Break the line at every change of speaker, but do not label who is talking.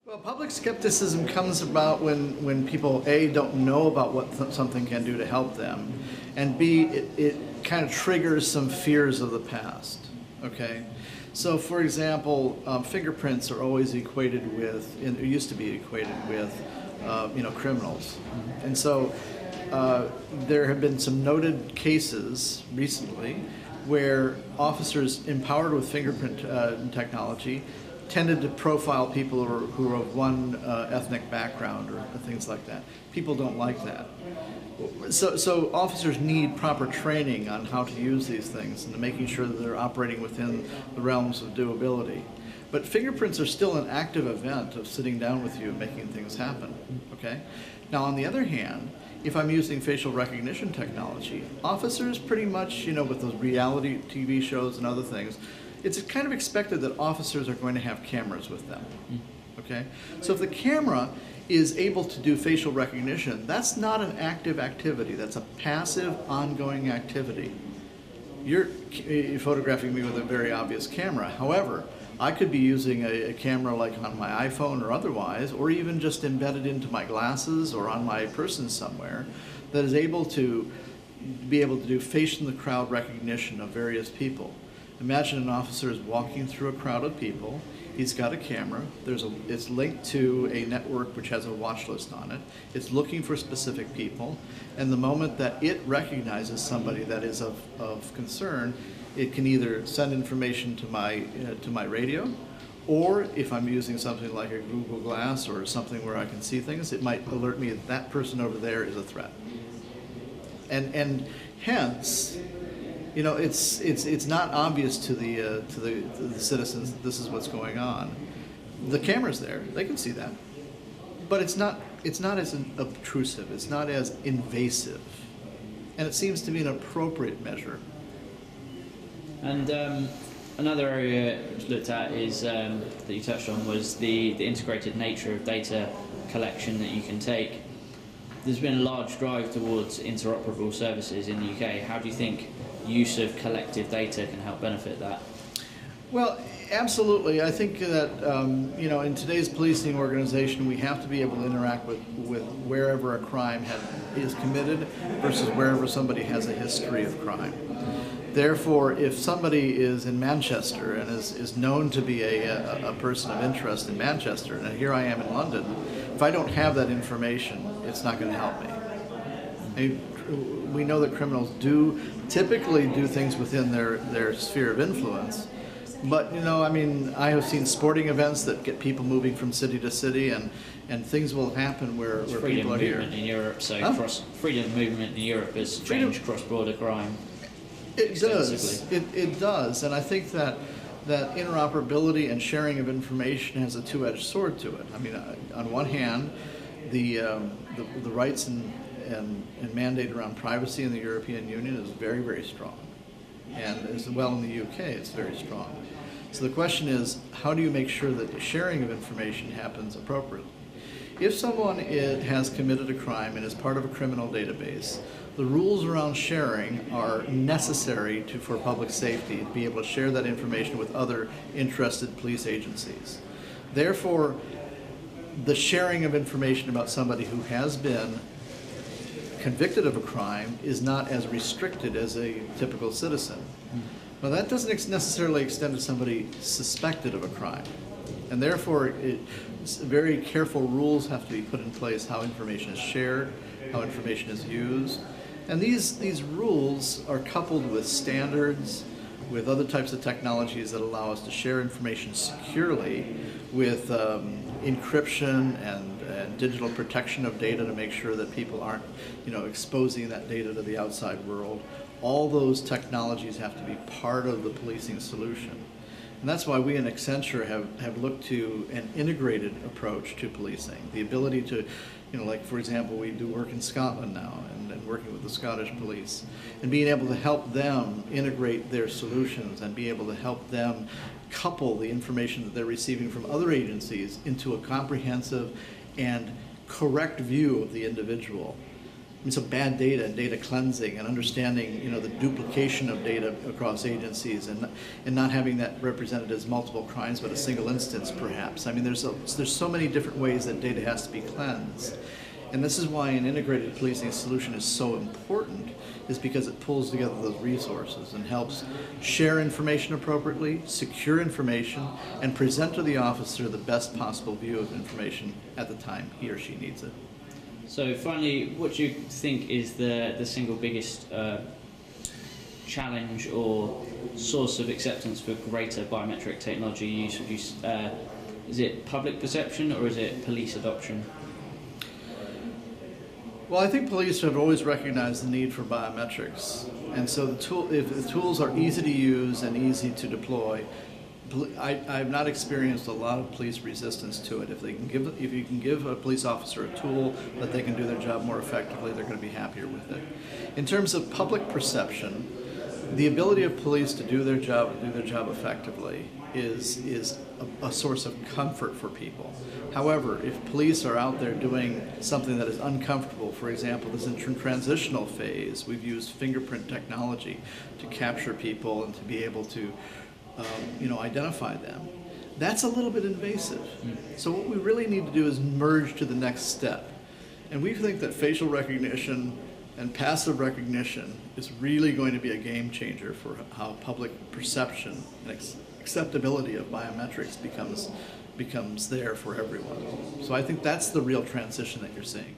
Well, public skepticism comes about when people, A, don't know about what something can do to help them, and B, it kind of triggers some fears of the past, okay? So, for example, fingerprints are always equated with, it used to be equated with, criminals. And so there have been some noted cases recently where officers empowered with fingerprint technology tended to profile people who are of one ethnic background or things like that. People don't like that. So officers need proper training on how to use these things and making sure that they're operating within the realms of doability. But fingerprints are still an active event of sitting down with you and making things happen, okay? Now, on the other hand, if I'm using facial recognition technology, officers pretty much, with those reality TV shows and other things, it's kind of expected that officers are going to have cameras with them, okay? So if the camera is able to do facial recognition, that's not an active activity. That's a passive, ongoing activity. You're photographing me with a very obvious camera. However, I could be using a camera like on my iPhone or otherwise, or even just embedded into my glasses or on my person somewhere, that is able to do face in the crowd recognition of various people. Imagine an officer is walking through a crowd of people. He's got a camera. It's linked to a network which has a watch list on it. It's looking for specific people, and the moment that it recognizes somebody that is of concern, it can either send information to my radio, or if I'm using something like a Google Glass or something where I can see things, it might alert me that that person over there is a threat. And hence, it's not obvious to the citizens that this is what's going on. The camera's there; they can see that, but it's not as obtrusive. It's not as invasive, and it seems to be an appropriate measure.
And another area looked at is that you touched on was the integrated nature of data collection that you can take. There's been a large drive towards interoperable services in the UK. How do you think use of collective data can help benefit that?
Well, absolutely. I think that in today's policing organization, we have to be able to interact with wherever a crime is committed versus wherever somebody has a history of crime. Therefore, if somebody is in Manchester and is known to be a person of interest in Manchester, and here I am in London, if I don't have that information, it's not going to help me. We know that criminals typically do things within their sphere of influence, but I have seen sporting events that get people moving from city to city, and things will happen where people are here.
Freedom of movement in Europe, freedom of movement in Europe has changed cross-border crime.
It does. It does, and I think that interoperability and sharing of information has a two-edged sword to it. On one hand, the rights and mandate around privacy in the European Union is very, very strong, and as well in the UK, it's very strong. So the question is, how do you make sure that the sharing of information happens appropriately? If someone has committed a crime and is part of a criminal database, the rules around sharing are necessary for public safety to be able to share that information with other interested police agencies. Therefore, the sharing of information about somebody who has been convicted of a crime is not as restricted as a typical citizen. Now, that doesn't necessarily extend to somebody suspected of a crime, and therefore very careful rules have to be put in place how information is shared, how information is used. And these rules are coupled with standards, with other types of technologies that allow us to share information securely, with encryption and digital protection of data to make sure that people aren't, exposing that data to the outside world. All those technologies have to be part of the policing solution. And that's why we in Accenture have looked to an integrated approach to policing. The ability to, like for example, we do work in Scotland now and working with the Scottish police, and being able to help them integrate their solutions and be able to help them couple the information that they're receiving from other agencies into a comprehensive and correct view of the individual. so bad data and data cleansing and understanding, the duplication of data across agencies and not having that represented as multiple crimes but a single instance perhaps. I mean, there's so many different ways that data has to be cleansed. And this is why an integrated policing solution is so important, is because it pulls together those resources and helps share information appropriately, secure information, and present to the officer the best possible view of information at the time he or she needs it.
So finally, what do you think is the single biggest challenge or source of acceptance for greater biometric technology use? Is it public perception or is it police adoption?
Well, I think police have always recognized the need for biometrics, and so if the tools are easy to use and easy to deploy, I've not experienced a lot of police resistance to it. If you can give a police officer a tool that they can do their job more effectively, they're going to be happier with it. In terms of public perception, the ability of police to do their job effectively is a source of comfort for people. However, if police are out there doing something that is uncomfortable, for example, this in transitional phase, we've used fingerprint technology to capture people and to be able to identify them. That's a little bit invasive. So what we really need to do is merge to the next step. And we think that facial recognition and passive recognition is really going to be a game changer for how public perception and acceptability of biometrics becomes there for everyone. So I think that's the real transition that you're seeing.